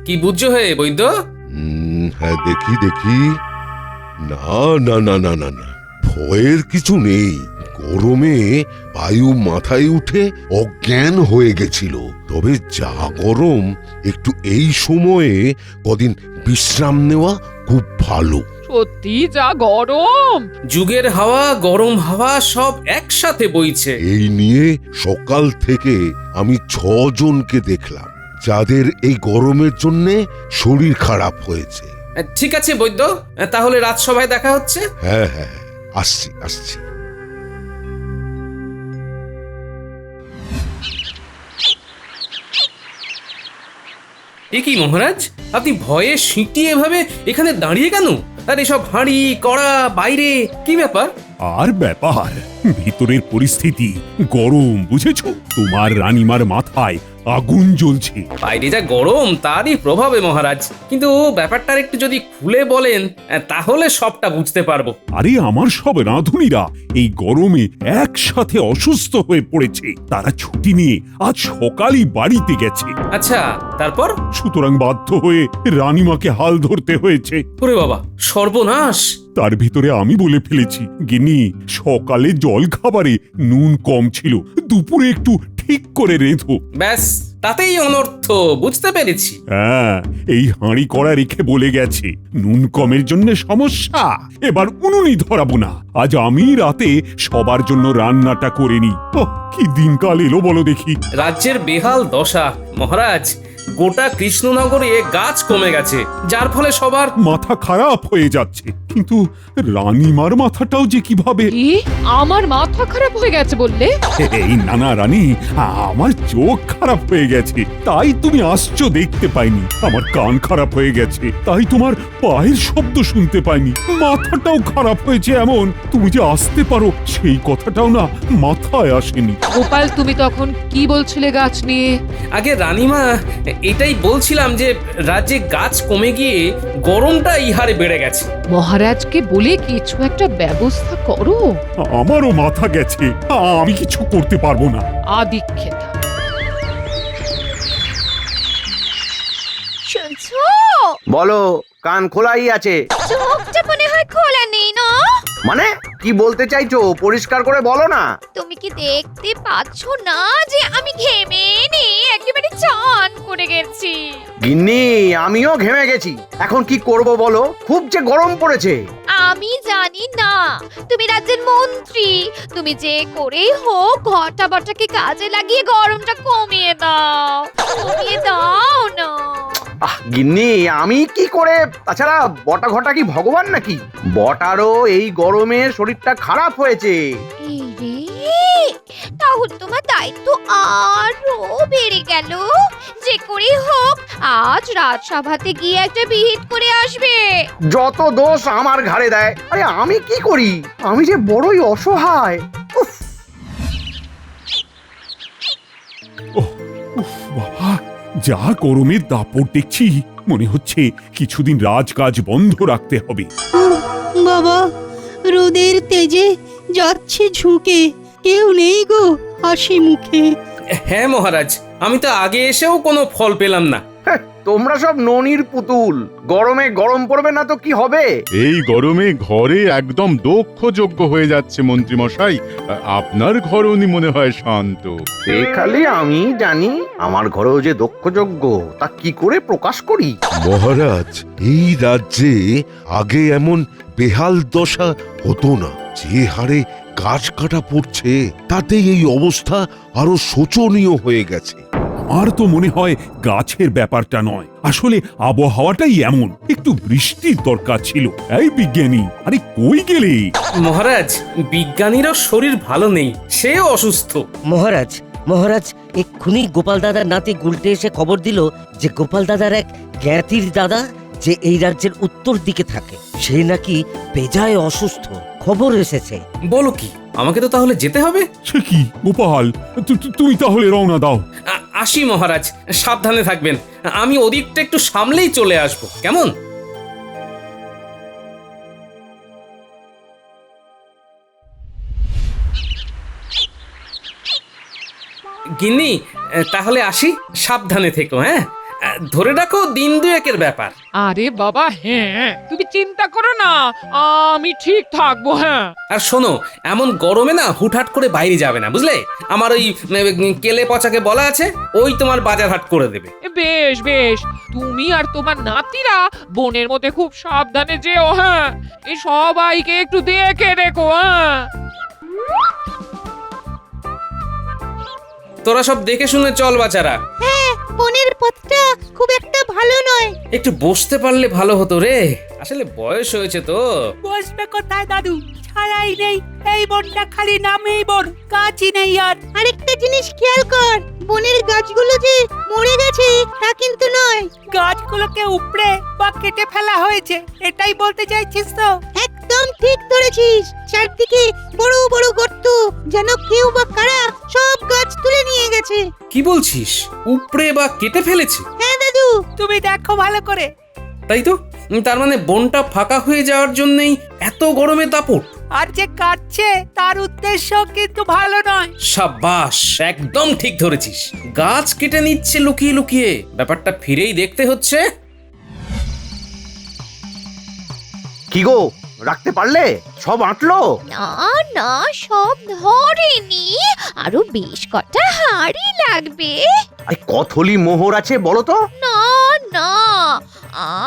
কি বুঝছো হে বৈদ্য? হ্যাঁ, দেখি দেখি। না না না না না না, ভয়ের কিছু নেই। গরমে বায়ু মাথায় উঠে অজ্ঞান হয়ে গেছিল। তবে যা গরম, একটু এই সময়ে কদিন বিশ্রাম নেওয়া খুব ভালো। সত্যি যা গরম। যুগের হাওয়া, গরম হাওয়া সব একসাথে বইছে। এই নিয়ে সকাল থেকে আমি 6 জনকে দেখলাম যাদের এই গরমের জন্যে শরীর খারাপ হয়েছে। ঠিক আছে বৈদ্য, তাহলে রাজসভায় দেখা হচ্ছে। হ্যাঁ হ্যাঁ, আসছি আসছি। এ কি মহারাজ, আপনি ভয়ে সিঁটিয়ে এভাবে এখানে দাঁড়িয়ে কেন? আর এসব হাঁড়ি কড়া বাইরে, কি ব্যাপার? আর ব্যাপার, ভিতরের পরিস্থিতি গরম, বুঝেছো? তোমার রানীমার মাথায় আগুন জ্বলছে। বাইরে যা গরম তারই প্রভাবে মহারাজ, কিন্তু ব্যাপারটা একটু যদি খুলে বলেন তাহলে সবটা বুঝতে পারবো। আরে আমার সব রাঁধুনিরা এই গরমে একসাথে অসুস্থ হয়ে পড়েছে। তারা ছুটি নিয়ে আজ সকালই বাড়িতে গেছে। আচ্ছা, তারপর? সুতরাং বাধ্য হয়ে রানীমাকে হাল ধরতে হয়েছে। ওরে বাবা, সর্বনাশ! তার ভিতরে আমি বলে ফেলেছি, গিন্নি সকালে জল খাবারে নুন কম ছিল, দুপুরে একটু ঠিক করে রেঁধো। ব্যাস, তাতেই অনর্থ, বুঝতে পেরেছি। হ্যাঁ, এই হাঁড়ি কড়া রেখে বলে গেছে নুন কমের জন্য সমস্যা, এবার উনুনই ধরাবো না। আজ আমি রাতে সবার জন্য রান্নাটা করে নি। কি দিনকাল এলো বলো দেখি। রাজ্যের বেহাল দশা মহারাজ। গোটা কৃষ্ণনগরে গাছ কমে গেছে, যার ফলে সবার মাথা খারাপ হয়ে যাচ্ছে। কিন্তু রানীমার মাথাটাও যে কিভাবে। কি? আমার মাথা খারাপ হয়ে গেছে বললে? এই নানা রানী, আমার চোখ খারাপ হয়ে গেছে, তাই তুমি আসছো দেখতে পাইনি। আমার কান খারাপ হয়ে গেছে, তাই তোমার পায়ের শব্দ শুনতে পাইনি। মাথাটাও খারাপ হয়েছে এমন, তুমি যে আসতে পারো সেই কথাটাও না মাথায় আসেনি। গোপাল, তুমি তখন কি বলছিলে গাছ নিয়ে? আগে রানীমা, এটাই বলছিলাম যে রাজ্যে গাছ কমে গিয়ে গরমটা ইহারে বেড়ে গেছে। মহারাজকে বলে কিছু একটা ব্যবস্থা করো। আমারও মাথা গেছে, আমি কিছু করতে পারবো না। আদিক্ষেতা। শুনছো? বলো, কান খোলাই আছে। চোখটা মনে হয় খোলা নেই না? মানে কি বলতে চাইছো পরিষ্কার করে বলো না। তুমি কি দেখতে পাচ্ছ না যে আমি ঘেমে একেবারে চান করে গেছি? গিন্নি, আমিও ঘেমে গেছি। এখন কি করব বলো, খুব যে গরম পড়েছে। আমি জানি না, তুমি রাজ্যের মন্ত্রী, তুমি যে করেই হোক ঘটা বটাকে কাজে লাগিয়ে গরমটা কমিয়ে দাও না। গিন্নি, আমি কি করে? তাছাড়া বটা ঘটা কি ভগবান নাকি? বটারও এই গরমে শরীরটা খারাপ হয়েছে। এই রে, তাহলে তোমার দায়িত্ব আরো বেড়ে গেল। যে করেই হোক আজ রাজসভাতে গিয়ে একটা বিহিত করে আসবে। যত দোষ আমার ঘাড়ে দেয়। আরে আমি কি করি? আমি যে বড়ই অসহায়। উফ। বাবা, যা গরমের দাপট দেখছি, মনে হচ্ছে কিছুদিন রাজকাজ বন্ধ রাখতে হবে। বাবা, রোদের তেজে যাচ্ছে ঝুঁকে, কেউ নেই গো হাসি মুখে। হ্যাঁ মহারাজ, আমি তো আগে এসেও কোনো ফল পেলাম না। তোমরা সব ননির পুতুল। গরমে গরম পড়বে না তো কি হবে? এই গরমে ঘরে একদম দক্ষযোগ্য হয়ে যাচ্ছে মন্ত্রী মশাই। আপনার ঘর উনি মনে হয় শান্ত। সে খালি আমি জানি, আমার ঘরেও যে দক্ষযজ্ঞ তা কি করে প্রকাশ করি। মহারাজ, এই রাজ্যে আগে এমন বেহাল দশা হতো না। যে হারে গাছ কাটা পড়ছে, তাতে এই অবস্থা আরো শোচনীয় হয়ে গেছে। আর তো মনে হয় গাছের ব্যাপারটা নয়, আসলে আবহাওয়াটাই এমন। একটু বৃষ্টির দরকার ছিল। এই বিজ্ঞানী, আরে কই গেলে? মহারাজ, বিজ্ঞানীরও শরীর ভালো নেই, সেও অসুস্থ। মহারাজ, মহারাজ এক্ষুনি গোপাল দাদার নাতি গুলটে এসে খবর দিল যে গোপাল দাদার এক জ্ঞাতির দাদা, যে এই রাজ্যের উত্তর দিকে থাকে, সে নাকি বেজায় অসুস্থ। খবর এসেছে। বলো কি? আমাকে তো তাহলে যেতে হবে। সে কি গোপাল, তুমি তাহলে রওনা দাও। আসি মহারাজ, সাবধানে থাকবেন। আমি ওদিকটা একটু সামলেই চলে আসবো, কেমন? গিন্নি, তাহলে আসি, সাবধানে থেকো। হ্যাঁ, ধরে রাখো দিন দুয়েকের ব্যাপার। আরে বাবা হ্যাঁ, তুমি চিন্তা করো না, আমি ঠিক থাকবো। হ্যাঁ আর শোনো, এমন গরমে না হুটহাট করে বাইরে যাবে না, বুঝলে? আমার ওই কেলে পচাকে বলা আছে, ওই তোমার বাজার হাট করে দেবে। বেশ বেশ, তুমি আর তোমার নাতিরা বনের মধ্যে খুব সাবধানে যেও। হ্যাঁ, এই সবাইকে একটু দেখে রেখো। হ্যাঁ তোরা সব দেখে শুনে চল বাচারা। হ্যাঁ, বনের পথটা খুব একটা ভালো নয়। একটু বসতে পারলে ভালো হতো রে, আসলে বয়স হয়েছে তো। বসবে কোথায় দাদু? ছায়াই নেই, এই বনটা খালি নামেই বন, গাছই নেই আর। আরেকটা জিনিস খেয়াল কর, বনের গাছগুলো যে মরে গেছে তা কিন্তু নয়। গাছগুলোকে উপড়ে বা কেটে ফেলা হয়েছে, এটাই বলতে চাইছিস তো? একদম ঠিক ধরেছিস, চারদিকে বড় বড় গর্ত, যেন কেউ বা কারা সব গাছ তুলে নিয়ে গেছে। কি বলছিস? উপড়ে বা কেটে ফেলেছে? হ্যাঁ দাদু। তুমি দেখো ভালো করে। তাই তো, তার মানে বনটা ফাঁকা হয়ে যাওয়ার জন্যই এত গরমে দাপট। আর যে কাটছে তার উদ্দেশ্য কিন্তু ভালো নয়। সাবাস, একদম ঠিক ধরেছিস। গাছ কেটে নিচ্ছে লুকিয়ে লুকিয়ে, ব্যাপারটা ফিরেই দেখতে হচ্ছে। কি গো, রাখতে পারলে? সব আঁটলো? না না, সব ধরেনি, আরো বেশ কটা হাঁড়ি লাগবে। আরে কথলি মোহর আছে বলো তো? না না,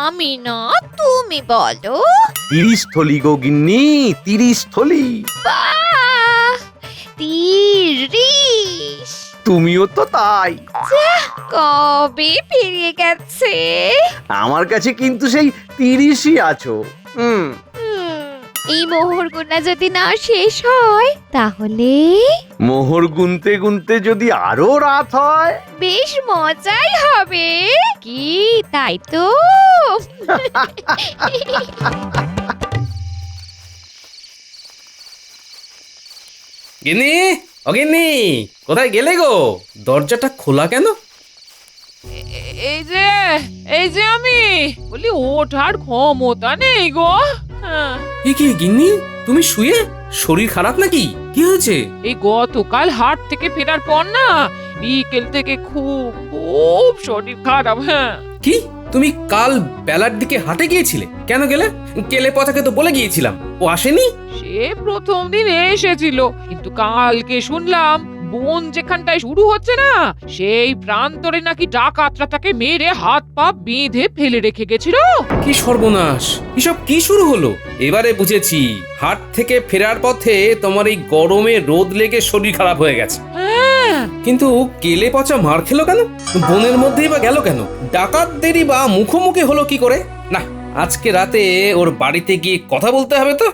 আমি না, তুমি বলো। 30 থলি গো গিন্নি, 30 থলি। বাহ, 30! তুমিও তো তাই। কবে পেরিয়ে গেছে। আমার কাছে কিন্তু সেই 30ই আছো। হুম, এই মোহর গোনা যদি না শেষ হয় তাহলে মোহর গুনতে গুনতে যদি আরো রাত হয়, বেশ মজাই হবে, কি তাই তো? গিন্নি, ও গিন্নি, কোথায় গেলে গো? দরজাটা খোলা কেন? এই যে আমি বলি, ওঠার ক্ষমতা নেই গো। হ্যাঁ, কি গিন্নি, তুমি শুয়ে? শরীর খারাপ নাকি? কি হয়েছে? এই গতকাল হাট থেকে ফেরার পর না, বিকেল থেকে খুব খুব শরীর খারাপ। হ্যাঁ, কি, তুমি কাল বেলার দিকে হাটে গিয়েছিলে? কেন গেলে? কেলে পচাকে তো বলে গিয়েছিলাম, ও আসেনি? সে প্রথম দিন এসেছিল, কিন্তু কালকে শুনলাম বন যেখানটায় শুরু হচ্ছে না, সেই প্রান্তরে নাকি ডাকাতরা তাকে মেরে হাত পা বেঁধে ফেলে রেখে গেছিল। কি সর্বনাশ, এসব কি শুরু হলো? এবারে বুঝেছি, হাট থেকে ফেরার পথে তোমার এই গরমে রোদ লেগে শরীর খারাপ হয়ে গেছে। হ্যাঁ, কিন্তু কেলে পচা মার খেলো কেন? বনের মধ্যেই বা গেল কেন? ডাকাতদেরই বা মুখোমুখি হলো কি করে? না, আজকে রাতে ওর বাড়িতে গিয়ে কথা বলতে হবে তো।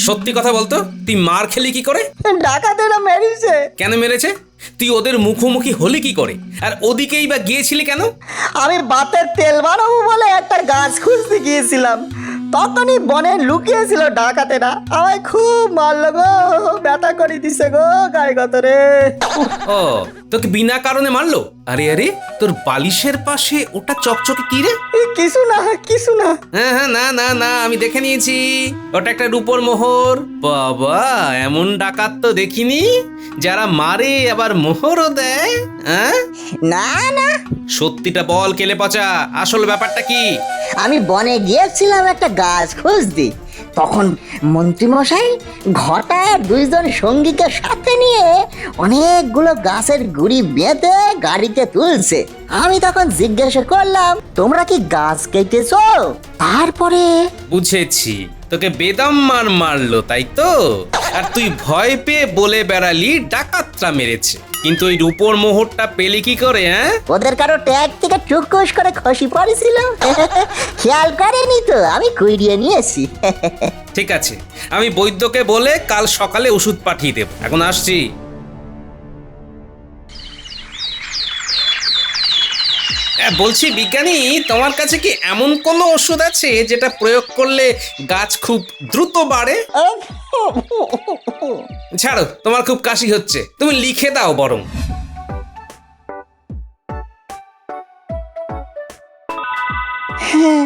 সত্যি কথা বলতো, তুই মার খেলি কি করে? ডাকাতেরা মেরেছে। কেন মেরেছে? তুই ওদের মুখোমুখি হলি কি করে? আর ওদিকেই বা গিয়েছিলি কেন? আমি বাতের তেল বানাবো বলে একটা গাছ খুঁজতে গিয়েছিলাম, তখনই বনে লুকিয়েছিল ডাকাতেরা, আমায় খুব মারলো গো, ব্যথা করে দিছে গো গায়ে গতরে। ও, তোকে বিনা কারণে মারলো? আরে আরে, তোর বালিশের পাশে ওটা চকচকে কি রে? কিছু না কিছু না। হ্যাঁ হ্যাঁ, না না না, আমি দেখে নিয়েছি, ওটা একটা রূপোর মোহর। বাবা, এমন ডাকাত তো দেখিনি, যারা মারে আবার মোহরও দেয়। হ্যাঁ, না না, সত্যিটা বল কেলে পচা, আসল ব্যাপারটা কি? আমি বনে গিয়েছিলাম একটা গাছ খুঁজতে, তখন মন্ত্রীমশাই ঘটায় 2 জন সঙ্গীকে সাথে নিয়ে অনেকগুলো গাছের গুড়ি বেঁধে গাড়িতে তুলছে। আমি তখন জিজ্ঞাসা করলাম, তোমরা কি গাছ কেটেছো? তারপরে বুঝেছি, তোকে বেদম মার মারলো, তাই তো? আর তুই ভয় পেয়ে বলে বেড়ালি ডাকাতরা মেরেছে, কিন্তু ওই রূপোর মোহরটা পেলি কি করে? হ্যাঁ, ওদের কারো ট্যাগ থেকে টুকুস করে খসি পড়েছিল, খেয়াল করেনি তো, আমি কুড়িয়ে নিয়েছি। ঠিক আছে, আমি বৈদ্যকে বলে কাল সকালে ওষুধ পাঠিয়ে দেব। এখন আসছি। বলছি বিজ্ঞানী, তোমার কাছে কি এমন কোনো ওষুধ আছে যেটা প্রয়োগ করলে গাছ খুব দ্রুত বাড়ে? ছাড়ো, তোমার খুব কাশি হচ্ছে, তুমি লিখে দাও বরং। হ্যাঁ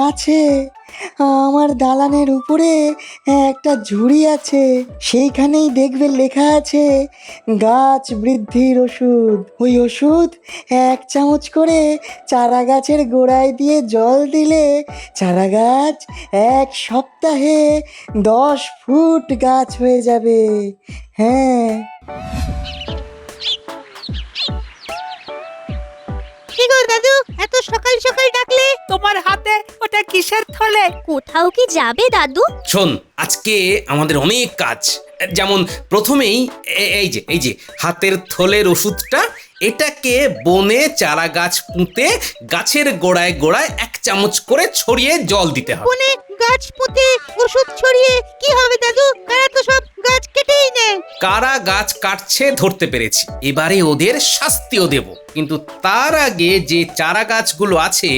আছে, আমার দালানের উপরে একটা ঝুড়ি আছে, সেইখানেই দেখবে লেখা আছে গাছ বৃদ্ধির ওষুধ। ওই ওষুধ 1 চামচ করে চারা গাছের গোড়ায় দিয়ে জল দিলে চারা গাছ 1 সপ্তাহে 10 ফুট গাছ হয়ে যাবে। হ্যাঁ, কি গো দাদু, এত সকাল সকাল ডাকলে? তোমার হাতে ওটা কিসের থলে? কোথাও কি যাবে দাদু? শোন, আজকে আমাদের অনেক কাজ। যেমন প্রথমেই এই যে হাতের থলের ওষুধটা, এটাকে বনে চারা গাছ পুঁতে গাছের গোড়ায় গোড়ায় 1 চামচ করে ছড়িয়ে জল দিতে হবে। কোনে গাছ পুঁতে ওষুধ ছড়িয়ে কি হবে দাদু? কারা তো সব গাছ কেটেই নেয়। কারা গাছ কাটছে ধরতে পেরেছি, এবারে ওদের শাস্তিও দেব। কিন্তু তার আগে যে চারা গাছগুলো আছে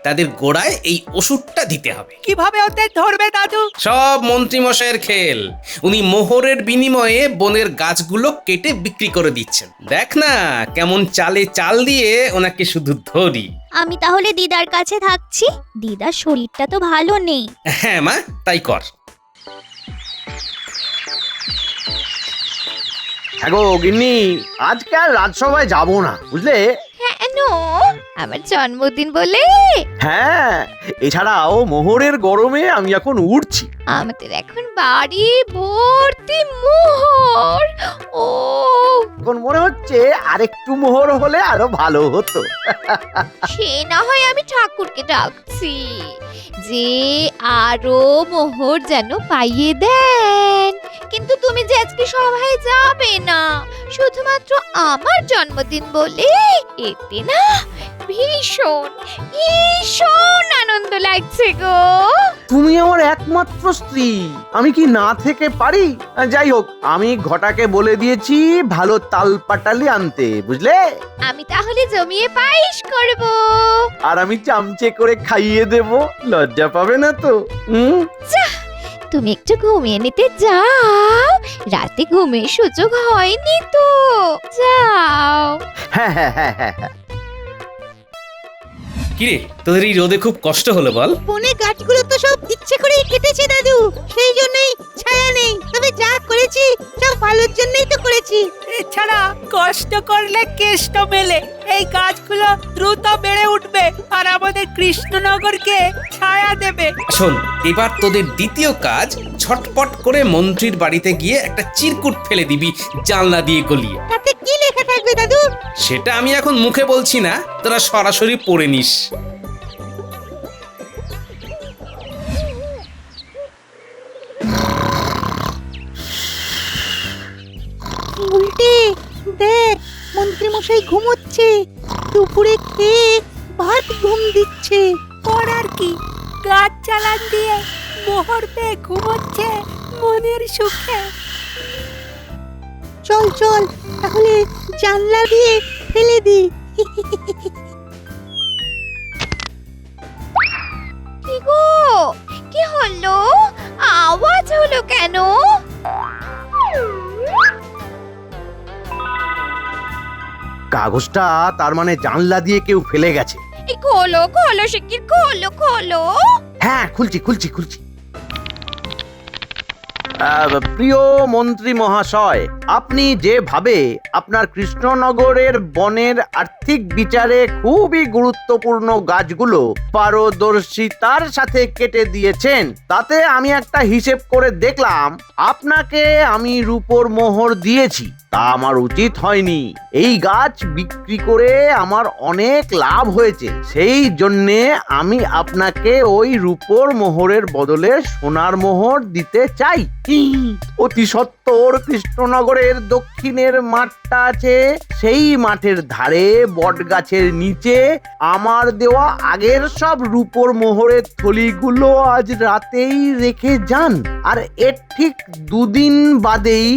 তাদের গোড়ায় এই ওষুধটা দিতে হবে। কিভাবে ওদের ধরবে দাদু? সব মন্ত্রী মশাইয়ের খেল। উনি মোহরের বিনিময়ে বনের গাছগুলো কেটে বিক্রি করে দিচ্ছেন। দেখ না কেমন চালে চাল দিয়ে ওনাকে শুধু ধরি। আমি তাহলে দিদার কাছে থাকছি, দিদার শরীরটা তো ভালো নেই। হ্যাঁ মা, তাই কর। হ্যাঁ গো গিন্নি, আজকে আর রাজসভায় যাব না, বুঝলে? কেন? আমার জন্মদিন বলে? হ্যাঁ, এছাড়াও মোহরের গরমে আমি এখন উঠছি। আমাদের এখন বাড়ি ভর্তি মোহর। ও, এখন মনে হচ্ছে আরেকটু মোহর হলে আরো ভালো হতো। সে না হয় আমি ঠাকুরকে ডাকছি যে আরো মোহর যেন পাইয়ে দেন, কিন্তু তুমি যে আজকে সভায় যাবে না শুধুমাত্র আমার জন্মদিন বলে, এতে না ভীষণ ভীষণ আনন্দ লাগছে গো। তুমি আমার একমাত্র স্ত্রী, আমি কি না থেকে পারি? যাই হোক, আমি ঘটাকে বলে দিয়েছি ভালো তাল পাটালি আনতে, বুঝলে? আমি তাহলে জমিয়ে পায়েস করব। আর আমি চামচে করে খাইয়ে দেব, লজ্জা পাবে না তো? তুমি একটু ঘুমিয়ে নিতে যাও, রাতে ঘুমের সুযোগ হয়নি তো, যাও। হ্যাঁ হ্যাঁ হ্যাঁ হ্যাঁ হ্যাঁ। কিরে, তোদের এই রোদে খুব কষ্ট হলো বল? বনে গাছগুলো তো সব ইচ্ছে করেই কেটেছি দাদু, সেই জন্যই ছায়া নেই। তবে যা করেছি সব ভালোর জন্যই তো করেছি। এছাড়া কষ্ট করলে কেষ্ট মেলে। এই গাছগুলো দ্রুত বেড়ে উঠবে আর আমাদের কৃষ্ণনগরকে ছায়া দেবে। শোন, এবার তোদের দ্বিতীয় কাজ, ছটপট করে মন্ত্রীর বাড়িতে গিয়ে একটা চিরকুট ফেলে দিবি জানলা দিয়ে গলিয়ে। তাতে কি লেখা থাকবে দাদু? সেটা আমি এখন মুখে বলছি না, তোরা সরাসরি পড়ে নিস। উল্টে দেখ, মন্ত্রী মশাই ঘুমোচ্ছে, দুপুরে খেয়ে ভাত ঘুম দিচ্ছে। করার কি, গাছ চালান দিয়ে মোহর পেয়ে ঘুমোচ্ছে মনের সুখে। চল চল তাহলে জানলা দিয়ে ফেলে দি। কি গো, কি হলো? আওয়াজ হলো কেন? কাগজটা তার মানে জানলা দিয়ে কেউ ফেলে গেছে। এই খোলো খোলো শিগগির খোলো খোলো। হ্যাঁ, খুলছি খুলছি খুলছি। প্রিয় মন্ত্রী মহাশয়, আপনি যেভাবে আপনার কৃষ্ণনগরের বনের আর্থিক বিচারে খুবই গুরুত্বপূর্ণ গাছগুলো পারদর্শিতার সাথে কেটে দিয়েছেন, তাতে আমি একটা হিসেব করে দেখলাম আপনাকে আমি রূপোর মোহর দিয়েছি। তা আমার উচিত হয়নি। এই গাছ বিক্রি করে আমার অনেক লাভ হয়েছে, সেই জন্যে আমি আপনাকে ওই রূপোর মোহরের বদলে সোনার মোহর দিতে চাই। অতি সত্বর কৃষ্ণনগরের দক্ষিণের মাঠটা আছে, সেই মাঠের ধারে বট গাছের নিচে আমার দেওয়া আগের সব রূপোর মোহরের থলিগুলো আজ রাতেই রেখে যান। আর এর ঠিক 2 দিন বাদেই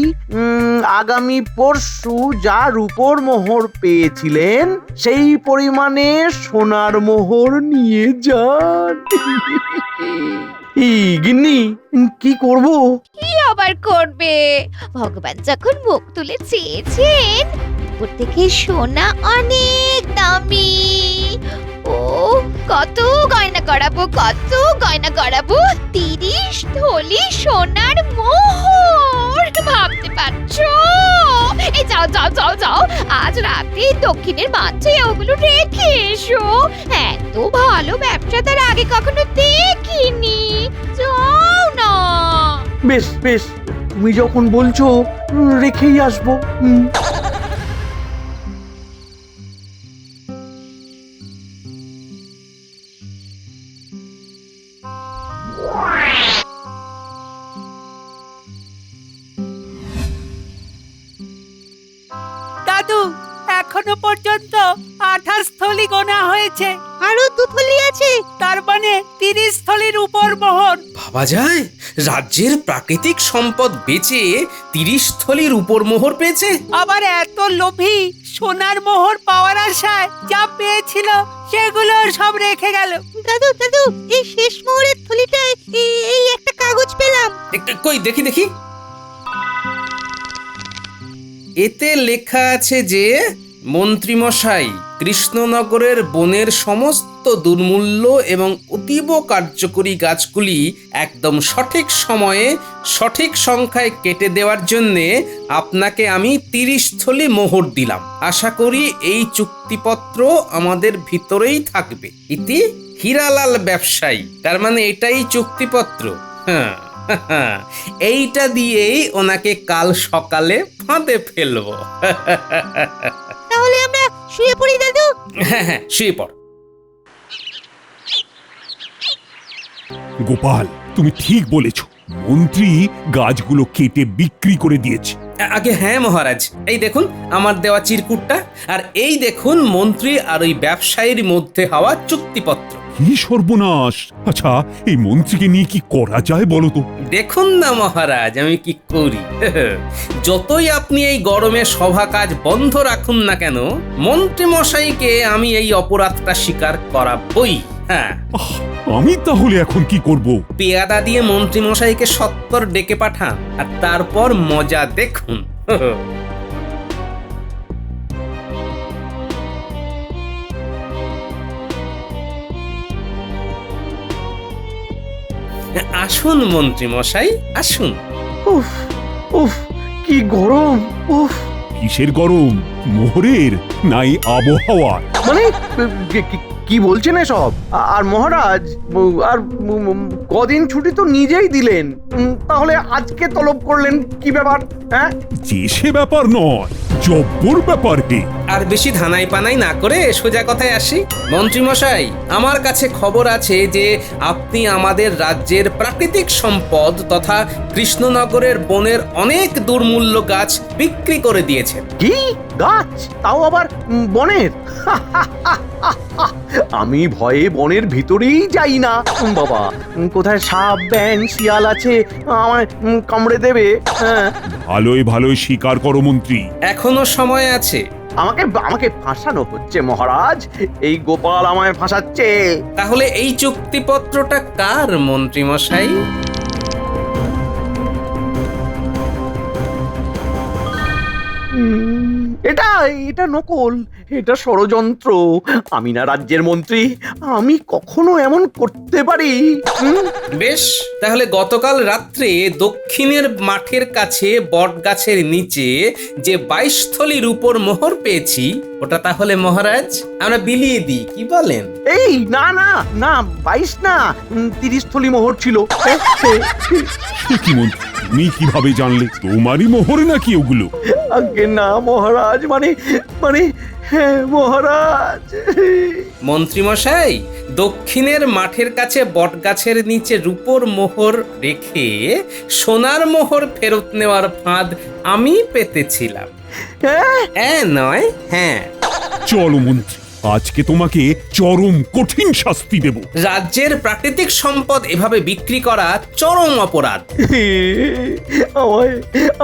আগামী পরশু যা রূপোর মোহর পেয়েছিলেন সেই পরিমাণে সোনার মোহর নিয়ে যান। গিন্নি, কি করব? কি আবার করবে? ভগবান যখন মুখ তুলে চেয়েছেন, উপর থেকে সোনা অনেক দামি। ও কত গয়না করাবো, কত গয়না করাবো। 30 থলি সোনার মোহর, ভাবতে পারছো? এই যাও যাও যাও যাও, আজ রাতে দক্ষিণের মাঠে ওগুলো রেখে এসো। এত ভালো ব্যবসা তার আগে কখনো দেখিনি। যাও না। বেশ বেশ, তুমি যখন বলছো রেখেই আসবো। দাদু, এখনো পর্যন্ত 28 থলি গোনা হয়েছে, আরো 2 থলি আছে, তার মানে 30 থলির উপর মোহর। ভাবা যায় রাজ্যের প্রাকৃতিক সম্পদ বেচে 30 থলির উপর মোহর পেয়েছে। আবার এত লোভী, সোনার মোহর পাওয়ার আশায় যা পেয়েছিল সেগুলো সব রেখে গেল। দাদু দাদু, এই শেষ মোহরের থলিটায় এই একটা কাগজ পেলাম। কই দেখি দেখি। এতে লেখা আছে যে মন্ত্রীমশাই কৃষ্ণনগরের বনের সমস্ত দুর্মূল্য এবং অতীব কার্যকরী গাছগুলি একদম সঠিক সময়ে সঠিক সংখ্যায় কেটে দেওয়ার জন্যে আপনাকে আমি 30 থলি মোহর দিলাম। আশা করি এই চুক্তিপত্র আমাদের ভিতরেই থাকবে। ইতি হীরালাল ব্যবসায়ী। তার মানে এটাই চুক্তিপত্র। হ্যাঁ, এইটা দিয়েই ওনাকে কাল সকালে ফাঁদে ফেলবো। তাহলে আমরা শুয়ে পড়ি দাদু। হ্যাঁ হ্যাঁ, শুয়ে পড়। গোপাল, তুমি ঠিক বলেছ, মন্ত্রী গাছগুলো কেটে বিক্রি করে দিয়েছে। আগে হ্যাঁ মহারাজ, এই দেখুন আমার দেওয়া চিরকুটটা, আর এই দেখুন মন্ত্রী আর ওই ব্যবসায়ীর মধ্যে হওয়া চুক্তিপত্র। কি সর্বনাশ! আচ্ছা, এই মন্ত্রীকে নিয়ে কি করা যায় বলো তো? দেখুন না মহারাজ আমি কি করি। যতই আপনি এই গরমে সভা কাজ বন্ধ রাখুন না কেন, মন্ত্রী মশাইকে আমি এই অপরাধটা স্বীকার করাবই। হ্যাঁ, আমি তাহলে এখন কি করব? পেয়াদা দিয়ে মন্ত্রী মশাইকে সত্তর ডেকে পাঠান, আর তারপর মজা দেখুন। আসুন মন্ত্রী মশাই, আসুন। উফ উফ, কি গরম! উফ, কিসের গরম? মোহরের নাই আবহাওয়ার? মানে কি বলছেন এসব? আর মহারাজ, আর কদিন ছুটি তো নিজেই দিলেন, তাহলে আজকে তলব করলেন কি ব্যাপার? হ্যাঁ, যে সে ব্যাপার নয়, জব্বর ব্যাপার হে। আর বেশি ধানাই পানাই না করে সোজা কথায় আসি। মন্ত্রী মশাই, আমার কাছে খবর আছে যে আপনি আমাদের রাজ্যের প্রাকৃতিক সম্পদ তথা কৃষ্ণনগরের বনের অনেক দুর্মূল্য গাছ বিক্রি করে দিয়েছেন। কি গাছ? তাও আবার বনের? আমি ভয়ে বনের ভিতরেই যাই না বাবা। কোথায় সাপ ব্যাং শিয়াল আছে আমায় কামড়ে দেবে। হ্যাঁ, ভালোই ভালোই স্বীকার করো মন্ত্রী। এখনো সময় আছে। আমাকে আমাকে ফাঁসানো হচ্ছে মহারাজ, এই গোপাল আমায় ফাঁসাচ্ছে। তাহলে এই চুক্তিপত্রটা কার মন্ত্রী মশাই? এটা এটা নকল, এটা ষড়যন্ত্র। আমি না রাজ্যের মন্ত্রী, আমি কখনো এমন করতে পারি? বেশ, তাহলে গতকাল রাত্রে দক্ষিণের মাঠের কাছে বট গাছের নিচে যে 22 থলির উপর মোহর পেয়েছি, ওটা তাহলে মহারাজ আমরা বিলিয়ে দিই, কি বলেন? এই না না না, 22 না, 30 থলি মোহর ছিল। সে কি মন্ত্রী, তুমি কিভাবে জানলে? তোমারই মোহর নাকি ওগুলো? আগে না মহারাজ, মানে মানে হ্যাঁ মহারাজ। মন্ত্রী মশাই, দক্ষিণের মাঠের কাছে বটগাছের নিচে রূপোর মোহর রেখে সোনার মোহর ফেরত নেওয়ার ফাঁদ আমি পেতেছিলাম। হ্যাঁ নয়, হ্যাঁ। চলো মন্ত্রী, আজকে তোমাকে চরম কঠিন শাস্তি দেব। রাজ্যের প্রাকৃতিক সম্পদ এভাবে বিক্রি করা চরম অপরাধ। আমায়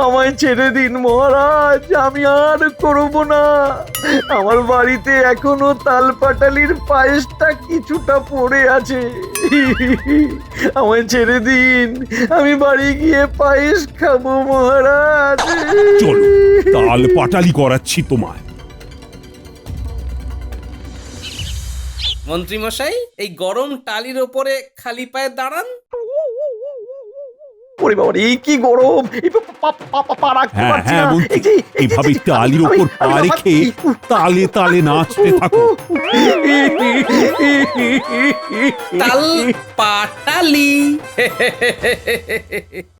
আমায় ছেড়ে দিন মহারাজ, আমি আর করব না। আমার বাড়িতে এখনো তালপাটালির পায়েসটা কিছুটা পড়ে আছে। আমায় ছেড়ে দিন, আমি বাড়ি গিয়ে পায়েস খাবো মহারাজ। চলো, তাল পাটালি করাচ্ছি তোমায়। মন্ত্রী মশাই এই গরম টালির ওপরে খালি পায়ে দাঁড়ান। ওরে বাবা রে, কি গরম! এই পা রাখতে হ্যাঁ পারছি হ্যাঁ না। মন্ত্রী, এই যে, এইভাবে টালির ওপর পা রেখে তালে তালে নাচতে থাকো। তাল পাটালি